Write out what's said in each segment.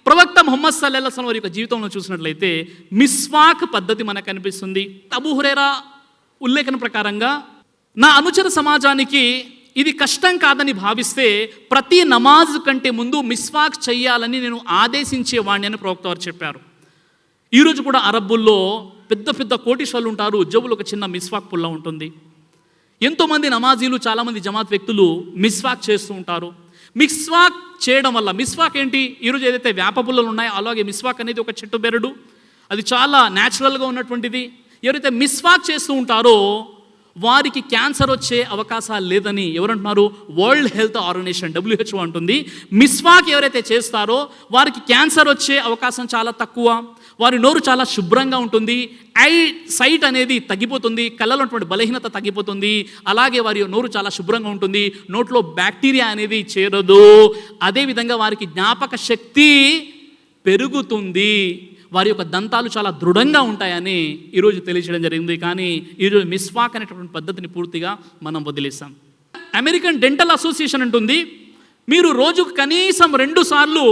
ప్రవక్త ముహమ్మద్ సల్లల్లాహు అలైహి వసల్లం వారి యొక్క జీవితంలో చూసినట్లయితే మిస్వాక్ పద్ధతి మనకు కనిపిస్తుంది. అబూ హురైరా ఉల్లేఖన ప్రకారంగా నా అనుచర సమాజానికి ఇది కష్టం కాదని భావిస్తే ప్రతి నమాజ్ కంటే ముందు మిస్వాక్ చెయ్యాలని నేను ఆదేశించేవాడిని అని ప్రవక్త వారు చెప్పారు. ఈరోజు కూడా అరబ్బుల్లో పెద్ద పెద్ద కోటీశ్వరులు ఉంటారు, జబ్బులు ఒక చిన్న మిస్వాక్ పుల్ల ఉంటుంది. ఎంతోమంది నమాజీలు, చాలామంది జమాత్ వ్యక్తులు మిస్వాక్ చేస్తూ ఉంటారు. మిస్వాక్ చేయడం వల్ల, మిస్వాక్ ఏంటి, ఈరోజు ఏదైతే వేప పుల్లలు ఉన్నాయో అలాగే మిస్వాక్ అనేది ఒక చెట్టు బెరడు, అది చాలా న్యాచురల్గా ఉన్నటువంటిది. ఎవరైతే మిస్వాక్ చేస్తూ ఉంటారో వారికి క్యాన్సర్ వచ్చే అవకాశాలు లేదని ఎవరంటున్నారు? వరల్డ్ హెల్త్ ఆర్గనైజేషన్ WHO అంటుంది. మిస్వాక్ ఎవరైతే చేస్తారో వారికి క్యాన్సర్ వచ్చే అవకాశం చాలా తక్కువ, వారి నోరు చాలా శుభ్రంగా ఉంటుంది, ఐ సైట్ అనేది తగ్గిపోతుంది, కళ్ళలో ఉన్నటువంటి బలహీనత తగ్గిపోతుంది, అలాగే వారి నోరు చాలా శుభ్రంగా ఉంటుంది, నోట్లో బ్యాక్టీరియా అనేది చేరదు, అదేవిధంగా వారికి జ్ఞాపక శక్తి పెరుగుతుంది, వారి యొక్క దంతాలు చాలా దృఢంగా ఉంటాయని ఈరోజు తెలియజేయడం జరిగింది. కానీ ఈరోజు మిస్వాక్ అనేటువంటి పద్ధతిని పూర్తిగా మనం వదిలేస్తాం. అమెరికన్ డెంటల్ అసోసియేషన్ అంటుంది మీరు రోజుకు కనీసం 2 సార్లు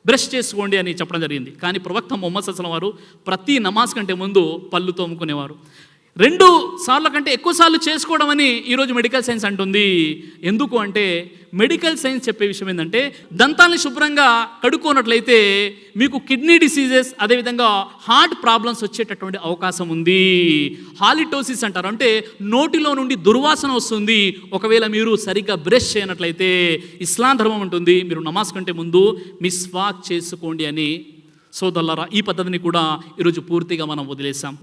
బ్రష్ చేసుకోండి అని చెప్పడం జరిగింది. కానీ ప్రవక్త ముహమ్మద్ సల్లల్లాహు అలైహి వసల్లం వారు ప్రతి నమాజ్ కంటే ముందు పళ్ళు తోముకునేవారు. 2 సార్ల కంటే ఎక్కువ సార్లు చేసుకోవడం అని ఈరోజు మెడికల్ సైన్స్ అంటుంది. ఎందుకు అంటే మెడికల్ సైన్స్ చెప్పే విషయం ఏంటంటే దంతాలను శుభ్రంగా కడుక్కోనట్లయితే మీకు కిడ్నీ డిసీజెస్, అదేవిధంగా హార్ట్ ప్రాబ్లమ్స్ వచ్చేటటువంటి అవకాశం ఉంది. హాలిటోసిస్ అంటారు, అంటే నోటిలో నుండి దుర్వాసన వస్తుంది ఒకవేళ మీరు సరిగ్గా బ్రష్ చేయనట్లయితే. ఇస్లాం ధర్మం ఉంటుంది మీరు నమాజ్ కంటే ముందు మిస్వాక్ చేసుకోండి అని. సోదరులారా, ఈ పద్ధతిని కూడా ఈరోజు పూర్తిగా మనం వదిలేసాం.